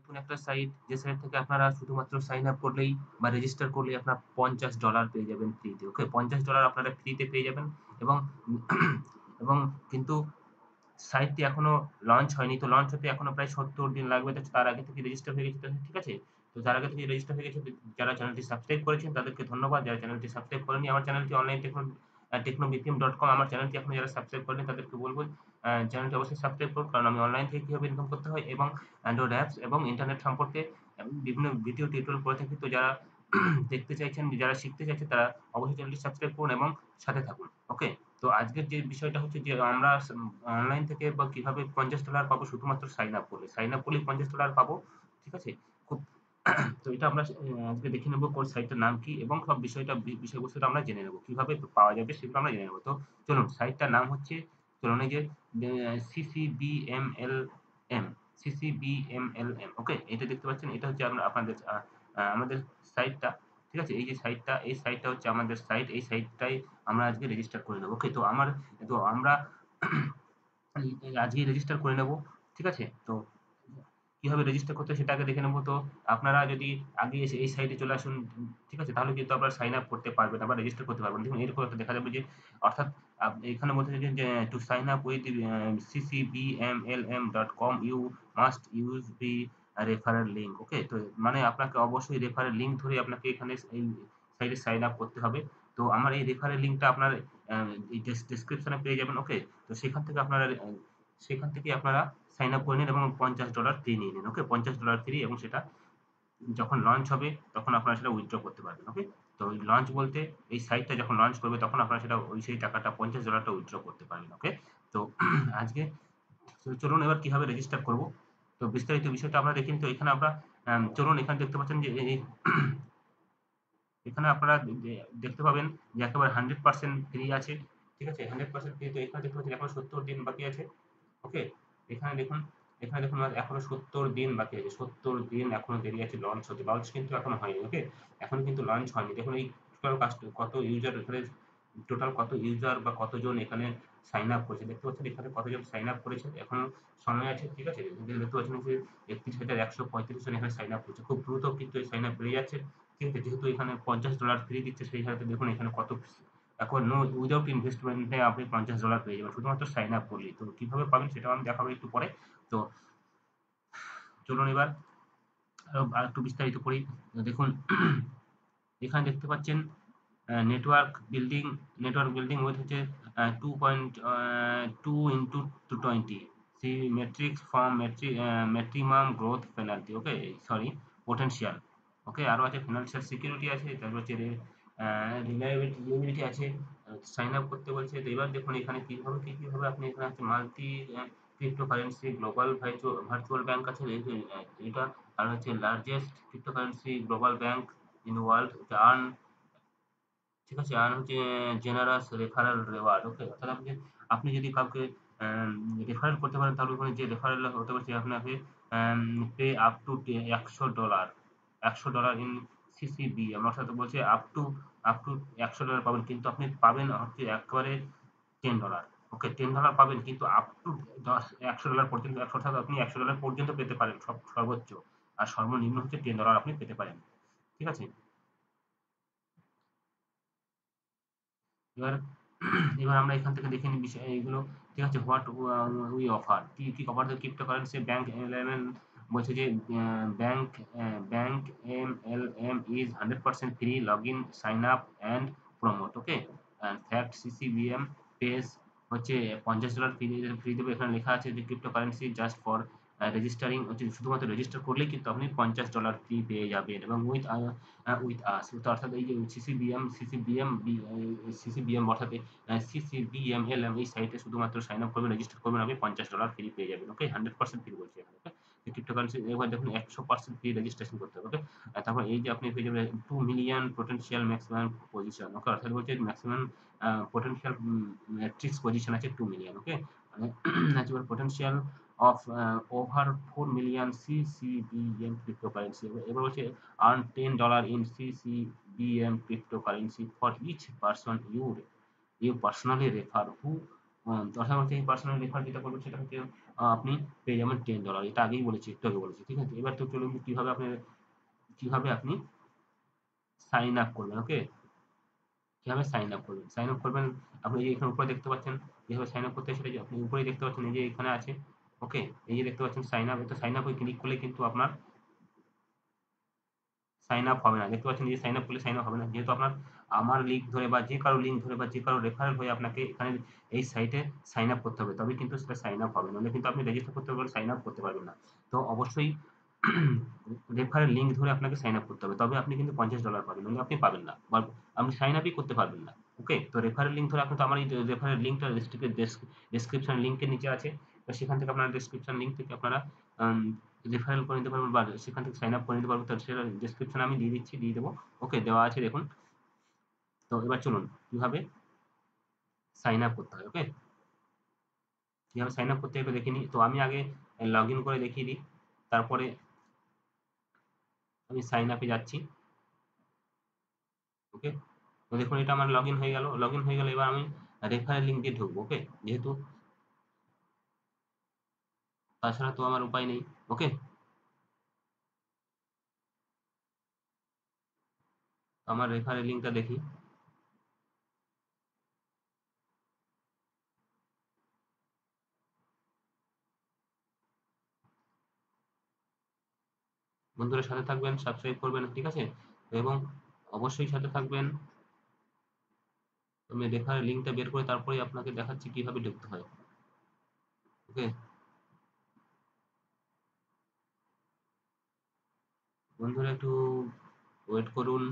নতুন একটা সাইট, যে সাইট থেকে আপনারা শুধুমাত্র সাইন আপ করলেই বা রেজিস্টার করলেই আপনার $50 পেয়ে যাবেন ফ্রিতে। ওকে? $50 আপনারা ফ্রিতে পেয়ে যাবেন এবং এবং কিন্তু সাইটটি এখনো লঞ্চ হয়নি। তো লঞ্চ হতে এখনো প্রায় ৭০ দিন লাগবে। তো তার আগে থেকে রেজিস্টার হয়ে গেছে, ঠিক আছে? তো যার আগে থেকে রেজিস্টার হয়ে গেছে, যারা চ্যানেলটি সাবস্ক্রাইব করেছেন তাদেরকে ধন্যবাদ। যারা চ্যানেলটি সাবস্ক্রাইব করেননি, আমার চ্যানেলটি অনলাইন technobpm.com, আমার চ্যানেলটি এখনো যারা সাবস্ক্রাইব করেনি তাদেরকে বলব চ্যানেলটি অবশ্যই সাবস্ক্রাইব করুন। কারণ আমি অনলাইন থেকে কিভাবে ইনকাম করতে হয় এবং অ্যান্ড্রয়েড অ্যাপস এবং ইন্টারনেট সম্পর্কে বিভিন্ন ভিডিও টিউটোরিয়াল করে থাকি। তো যারা দেখতে চাইছেন, যারা শিখতে চাইছেন তারা অবশ্যই চ্যানেলটি সাবস্ক্রাইব করুন এবং সাথে থাকুন। ওকে? তো আজকের যে বিষয়টা হচ্ছে যে আমরা অনলাইন থেকে বা কিভাবে $50 পাবো শুধুমাত্র সাইন আপ করলে। সাইন আপ করলেই $50 পাবো। ঠিক আছে? খুব তো এটা আমরা আজকে দেখে নেব কোন সাইটটার নাম কি এবং সব বিষয়বস্তুটা আমরা জেনে নেব। কিভাবে পাওয়া যাবে সেগুলো আমরা জেনে নেব। তো চলুন, সাইটটার নাম হচ্ছে, চলুন এই যে CCBMLM, CCBMLM, ওকে? এটা দেখতে পাচ্ছেন, এটা হচ্ছে আপনাদের আমাদের সাইটটা। ঠিক আছে? এই যে সাইটটা, এই সাইটটা হচ্ছে আমাদের সাইট। এই সাইটটাই আমরা আজকে রেজিস্টার করে নেব। ওকে? তো আমরা আজকেই রেজিস্টার করে নেব। ঠিক আছে? তো কিভাবে রেজিস্টার করতে হয় সেটা আগে দেখে নেব। তো আপনারা যদি আগে এসে এই সাইটে চলে আসুন, ঠিক আছে? তাহলে কিন্তু আপনারা সাইন আপ করতে পারবেন, আবার রেজিস্টার করতে পারবেন। দেখুন এরকম একটা দেখা যাবে যে, অর্থাৎ এখানে বলতেছে যে to sign up with ccbmlm.com you must use the referral link. Okay? তো মানে আপনাকে অবশ্যই রেফারেল লিঙ্ক ধরে আপনাকে এখানে এই সাইটে সাইন আপ করতে হবে। তো আমার এই রেফারেল লিঙ্কটা আপনার এই ডেসক্রিপশনে পেয়ে যাবেন। ওকে? তো সেখান থেকে আপনারা সাইন আপ করে নিন এবং $50 ফ্রি নিয়ে নিন। ওকে? $50 ফ্রি, এবং সেটা যখন লঞ্চ হবে তখন আপনারা সেটা উইথড্র করতে পারবেন। ওকে? তো ওই লঞ্চ বলতে এই সাইটটা যখন লঞ্চ করবে তখন আপনারা সেটা সেই টাকাটা $50 উইথড্র করতে পারবেন। ওকে? তো আজকে চলুন এবার কিভাবে রেজিস্টার করব। তো বিস্তারিত বিষয়টা আমরা দেখি। তো এখানে আমরা চলুন, এখানে দেখতে পাচ্ছেন যে এখানে আপনারা দেখতে পাবেন যে একেবারে 100% ফ্রি আছে। ঠিক আছে? 100% ফ্রি। তো এখানে দেখতে পাচ্ছেন এখনো ৭০ দিন বাকি আছে। ওকে? এখানে দেখুন, এখনো ৭০ দিন বাকি আছে। ৭০ দিন এখনো দেরি আছে লঞ্চ হতে। লঞ্চ কিন্তু এখনো হয়নি। ওকে? এখনো কিন্তু লঞ্চ হয়নি। দেখুন এই টোটাল কত ইউজার বা কতজন এখানে সাইন আপ করেছে। দেখতে পাচ্ছেন এখানে কতজন সাইন আপ করেছে। এখনো সময় আছে। ঠিক আছে? দেখতে পাচ্ছেন যে ৩১,১৩৫ জন এখানে সাইন আপ করেছে। খুব দ্রুত কিন্তু এই সাইন আপ বেড়ে যাচ্ছে। ঠিক আছে? যেহেতু এখানে $50 ফ্রি দিচ্ছে, সেই হারে দেখুন এখানে কত, এখন উইদাউট ইনভেস্টমেন্টে আপনি $50 পেয়ে যাবেন শুধুমাত্র সাইন আপ করলেই। তো কিভাবে পাবেন সেটাও আমি দেখাবো একটু পরে। তো চলুন এবার আরেকটু বিস্তারিত করি। দেখুন এখানে দেখতে পাচ্ছেন নেটওয়ার্ক বিল্ডিং উইথ হচ্ছে 2.2 into 20 C matrix from maximum growth penalty. Okay? Sorry, potential. Okay? আরো আছে ফিনান্সিয়াল সিকিউরিটি আছে, তারপর হচ্ছে রিলায়েবিলিটি আছে। সাইন আপ করতে বলছে। তো এবার দেখুন এখানে কিভাবে আপনি এখানে আছে multi cryptocurrency global virtual bank আছে, এটা। আর হচ্ছে largest cryptocurrency global bank in world, earn, ঠিক আছে? আর হচ্ছে জেনারাস রেফারেল রেওয়ার্ড। ওকে? অর্থাৎ আপনি যদি কাউকে রেফারেল করতে পারেন তাহলে ওখানে যে রেফারেল হতে পারে সে আপনাকে পে আপ টু $100, $100 ইন সিসিবিএম, অর্থাৎ বলছে আপ টু $100 পাবেন, কিন্তু আপনি পাবেন হচ্ছে একেবারে $10। ওকে? $10 পাবেন, কিন্তু আপ টু $100 পর্যন্ত, অর্থাৎ আপনি $100 পর্যন্ত পেতে পারেন সর্বোচ্চ। আর সর্বনিম্ন হচ্ছে $10 আপনি পেতে পারেন। ঠিক আছে? এবার এবার আমরা এখান থেকে দেখে নিই বিষয় এইগুলো। ঠিক আছে? হোয়াট উই অফার, কি offer the cryptocurrency bank MLM, বলছে যে bank MLM is 100% free, log in, sign up and promote. Okay? Fact CCBM page হচ্ছে $50 ফ্রি দেবে। এখানে লেখা আছে যে ক্রিপ্টোকারেন্সি জাস্ট ফর রেজিস্টারিং, হচ্ছে শুধুমাত্র রেজিস্টার করলেই কিন্তু আপনি $50 ফ্রি পেয়ে যাবেন, এবং উইথ আস, তো অর্থাৎ এই যে সিসিবিএম অর্থাৎ সিসিবিএমএলএম এই সাইটে শুধুমাত্র সাইন আপ করবেন, রেজিস্টার করবেন, আপনি $50 ফ্রি পেয়ে যাবেন। ওকে? 100% ফ্রি বলছি এখানে। ওকে? ক্রিপ্টোকারেন্সি এবার দেখুন 100% ফ্রি রেজিস্ট্রেশন করতে হবে। ওকে? তারপর এই যে আপনি পেয়ে যাবেন 2 মিলিয়ন পোটেনশিয়াল ম্যাক্সিমাম পজিশন। ওকে? অর্থাৎ বলছে ম্যাক্সিমাম পোটেনশিয়াল ম্যাট্রিক্স পজিশন আছে 2 মিলিয়ন। ওকে? মানে natural potential of over 4 million CCBM cryptocurrency. এবার হচ্ছে earn $10 in CCBM cryptocurrency for each person you personally refer, who অর্থাৎ হচ্ছে এই পার্সোনাল রেফার যেটা করবে সেটা হচ্ছে আপনি পেয়ে যাবেন $10। এটা আগেই বলেছি, একটু আগে বলেছি, ঠিক আছে? এবার তো চলুন কিভাবে আপনি সাইন আপ করবেন, ওকে? কিভাবে সাইন আপ করবেন? সাইন আপ করবেন, আপনি এই যে এখানে উপরে দেখতে পাচ্ছেন, যেভাবে সাইন আপ করতে হয় সেটা যে আপনি উপরেই দেখতে পাচ্ছেন, এই যে এখানে আছে, ওকে? এই যে দেখতে পাচ্ছেন সাইন আপ, তো সাইন আপে ক্লিক করলে কিন্তু আপনার সাইন আপ হবে না। দেখতে পাচ্ছেন যে সাইন আপ করলে সাইন আপ হবে না। যেহেতু আপনার আমার লিঙ্ক ধরে বা যে কারো লিঙ্ক ধরে বা যে কারো রেফারেল হয়ে আপনাকে এখানে এই সাইটে সাইন আপ করতে হবে। তবে কিন্তু সেটা সাইন আপ হবে। নইলে কিন্তু আপনি রেজিস্টার করতে পারবেন, সাইন আপ করতে পারবেন না। তো অবশ্যই রেফারেল লিঙ্ক ধরে আপনাকে সাইন আপ করতে হবে। তবে আপনি কিন্তু $50 পাবেন। নইলে আপনি পাবেন না। বা আপনি সাইন আপই করতে পারবেন না। ওকে? তো রেফারেল লিঙ্ক ধরে আপনি তো আমার এই রেফারেল লিঙ্কটা ডেসক্রিপশন লিঙ্কের নিচে আছে। তো সেখান থেকে আপনারা ডেসক্রিপশন লিঙ্ক থেকে আপনারা আম রেফারেল করে নিতে পারবেন বা সেখান থেকে সাইন আপ করে নিতে পারবেন। তো সেটা ডেসক্রিপশনে আমি দিয়ে দেবো। ওকে? দেওয়া আছে দেখুন। তো এবার চলুন কিভাবে সাইন আপ করতে হয়, ওকে? কিভাবে সাইন আপ করতে হয় একটু দেখে নিই। তো আমি আগে লগ ইন করে দেখিয়ে দিই। তারপরে আমি সাইন আপে যাচ্ছি, ওকে? তো দেখুন এটা আমার লগ ইন হয়ে গেল। লগ ইন হয়ে গেলে এবার আমি রেফারেল লিঙ্ক দিয়ে ঢুকবো, ওকে? যেহেতু তাছাড়া তো আমার উপায় নেই, ওকে? আমার রেফারেল লিঙ্কটা দেখি। বন্ধুরা সাথে থাকবেন, সাবস্ক্রাইব করবেন, ঠিক আছে? এবং অবশ্যই সাথে থাকবেন। আমি রেফারেল লিঙ্কটা বের করে তারপরেই আপনাকে দেখাচ্ছি কিভাবে ঢুকতে হয়, ওকে? বন্ধুরা একটু ওয়েট করুন।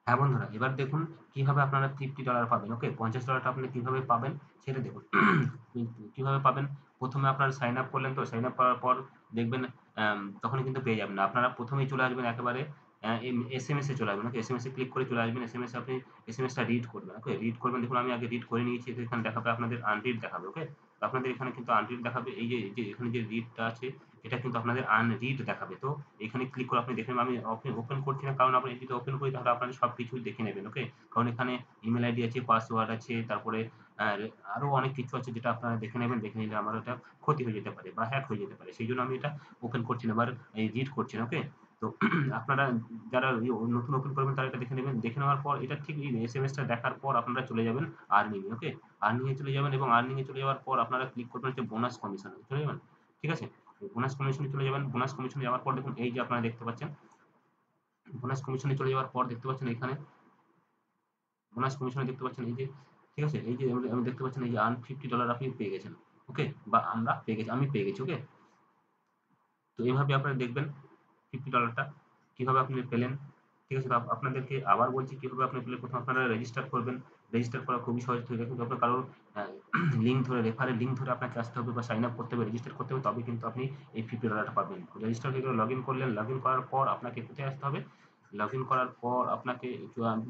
হ্যাঁ বন্ধুরা, এবার দেখুন কিভাবে আপনারা $50 পাবেন, ওকে? $50 আপনি কিভাবে পাবেন সেটা দেখুন। কিভাবে পাবেন? প্রথমে আপনারা সাইন আপ করলেন, তো সাইন আপ করার পর দেখবেন তখনই কিন্তু পেয়ে যাবেন না। আপনারা প্রথমেই চলে আসবেন একেবারে এসএমএস এ চলে আসবেন, ওকে? এসএমএস এ ক্লিক করে চলে আসবেন। এসএমএস আপনি এসএমএসটা রিড করবেন, ওকে? রিড করবেন, দেখুন আমি আগে রিড করে নিয়েছি। তো এখানে দেখাবে আপনাদের আনরিড দেখাবে, ওকে? তো আপনাদের এখানে কিন্তু আনরিড দেখাবে। এই যে এখানে যে রিডটা আছে এটা কিন্তু আপনাদের আনরিড দেখাবে। তো এখানে ক্লিক করে আপনি দেখে নেবেন। আমি ওপেন করছি না, কারণ আপনি যদি ওপেন করি তাহলে আপনাদের সবকিছু দেখে নেবেন, ওকে? কারণ এখানে ইমেল আইডি আছে, পাসওয়ার্ড আছে, তারপরে আরো অনেক কিছু আছে যেটা আপনারা দেখে নেবেন। দেখে নিলে আমার ওটা ক্ষতি হয়ে যেতে পারে বা হ্যাক হয়ে যেতে পারে। সেই জন্য আমি এটা ওপেন করছি না, এই রিড করছি না, ওকে? তো আপনারা যারা নতুন ওপেন করবেন তারা এটা দেখে নেবেন। দেখে নেওয়ার পর এটা ঠিক এই এসএমএসটা দেখার পর আপনারা চলে যাবেন আর্নিং এ, ওকে? আর্নিং এ চলে যাবেন এবং আর্নিং এ চলে যাওয়ার পর আপনারা ক্লিক করবেন হচ্ছে বোনাস কমিশন এ চলে যাবেন। ঠিক আছে? বোনাস কমিশনে চলে যাবেন। বোনাস কমিশনে যাওয়ার পর দেখুন এই যে আপনারা দেখতে পাচ্ছেন, বোনাস কমিশনে চলে যাওয়ার পর দেখতে পাচ্ছেন এখানে বোনাস কমিশনে দেখতে পাচ্ছেন এই যে, ঠিক আছে? এই যে আমি দেখতে পাচ্ছেন এই যে আর্ন $50 আপনি পেয়ে গেছেন, ওকে? বা আমরা পেয়ে গেছি, আমি পেয়ে গেছি, ওকে? তো এভাবে আপনারা দেখবেন $50 কিভাবে আপনি পেলেন, ঠিক আছে? তো আপনাদেরকে আবার বলছি কিভাবে আপনি পেলেন। প্রথমে আপনারা রেজিস্টার করবেন। রেজিস্টার করা খুবই সহজ। এটা কিন্তু আপনার কারোর লিঙ্ক ধরে, রেফারেল লিঙ্ক ধরে আপনাকে আসতে হবে বা সাইন আপ করতে হবে, রেজিস্টার করতে হবে, তবে কিন্তু আপনি এই $50 পাবেন। রেজিস্টার হয়ে গেলে লগ ইন করলেন। লগ ইন করার পর আপনাকে কোথায় আসতে হবে? লগ ইন করার পর আপনাকে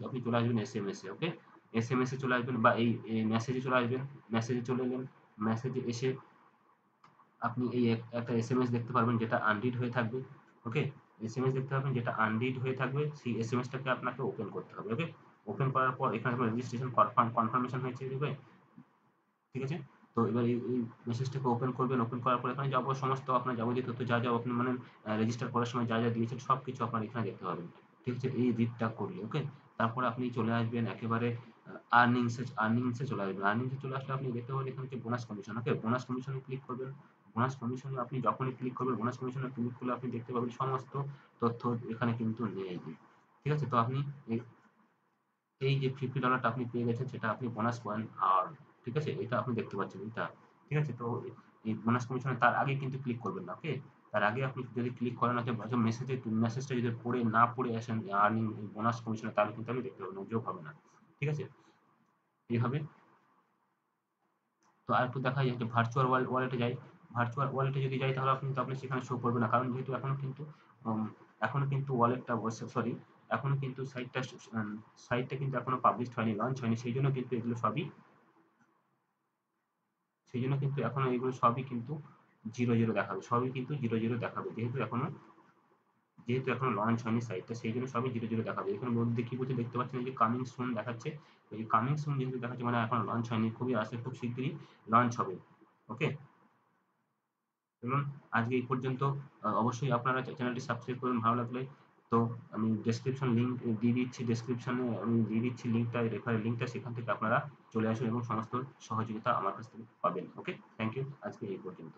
আপনি চলে আসবেন এসএমএস এ, ওকে? এসএমএস এ চলে আসবেন বা এই মেসেজে চলে আসবেন। মেসেজে চলে এলেন। মেসেজে এসে আপনি এই একটা এসএমএস দেখতে পারবেন যেটা আনরিড হয়ে থাকবে, ওকে? এসএমএস দেখতে পাবেন যেটা আনরিড হয়ে থাকবে, সেই এসএমএসটাকে আপনাকে ওপেন করতে হবে, ওকে? ওপেন করার পর এখানে আপনার রেজিস্ট্রেশন কনফার্মেশন হয়েছে, ওকে? ঠিক আছে? তো এবার এই মেসেজটাকে ওপেন করবেন। ওপেন করার পর এখানে সমস্ত আপনার যাবতীয় তথ্য যা আপনি মানে রেজিস্টার করার সময় যা দিয়েছেন সবকিছু আপনারা এখানে দেখতে পাবেন। ঠিক আছে? এই রিডটা করলে, ওকে? তারপরে আপনি চলে আসবেন একেবারে আর্নিংস এ চলে আসবেন। আর্নিংস এ চলে আসলে আপনি দেখতে পাবেন এখানে হচ্ছে বোনাস কমিশন, ওকে? বোনাস কমিশনে ক্লিক করবেন। বোনাস কমিশনে আপনি যখনই ক্লিক করবেন, বোনাস কমিশনে ক্লিক করলে আপনি দেখতে পাবেন সমস্ত তথ্য এখানে কিন্তু নেই। ঠিক আছে? তো আপনি এই এই যে $50 আপনি পেয়ে গেছেন সেটা আপনি বোনাস পয়েন্ট আর, ঠিক আছে? এটা আপনি দেখতে পাচ্ছেন এটা। ঠিক আছে? তো এই বোনাস কমিশনে তার আগে কিন্তু ক্লিক করবেন না, ওকে? তার আগে আপনি যদি ক্লিক করেন হয়তো মেসেজটা যদি না পড়ে আসেন আর্নিং বোনাস কমিশনে, তাহলে কিন্তু আপনি দেখতে পাবেন না, যোগ হবে না। ঠিক আছে? এইভাবে। তো আরেকটু দেখা যায় যে ভার্চুয়াল ওয়ালেটে যাই। ভার্চুয়াল ওয়ালেটে যদি যাই তাহলে আপনি সেখানে শো করবে না। কারণ যেহেতু এখনো কিন্তু ওয়ালেটটা, সরি, এখনো কিন্তু সাইটটা কিন্তু এখনো পাবলিশড হয়নি, লঞ্চ হয়নি, সেই জন্য কিন্তু এগুলো সবই, সেই জন্য কিন্তু এখনো এগুলো সবই কিন্তু 0 0 দেখাবে, সবই কিন্তু 0 0 দেখাবে, যেহেতু এখনো লঞ্চ হয়নি সাইটটা, সেই জন্য সবই 0 0 দেখাবে। এখানে মধ্যে কি বলছে দেখতে পাচ্ছেন, যে কামিং সুন দেখাচ্ছে। এই কামিং সুন যেহেতু দেখাচ্ছে মানে এখন লঞ্চ হয়নি, খুবই আসে, খুব শিগগিরই লঞ্চ হবে। ওকে, চলুন আজকে এই পর্যন্ত। অবশ্যই আপনারা চ্যানেলটি সাবস্ক্রাইব করুন ভালো লাগলে। তো আমি ডেসক্রিপশন লিঙ্ক দিয়ে দিচ্ছি, ডেসক্রিপশনে আমি দিয়ে দিচ্ছি লিঙ্কটা, রেফারেল লিঙ্কটা, সেখান থেকে আপনারা চলে আসুন এবং সমস্ত সহযোগিতা আমার কাছ থেকে পাবেন। ওকে, থ্যাংক ইউ, আজকে এই পর্যন্ত।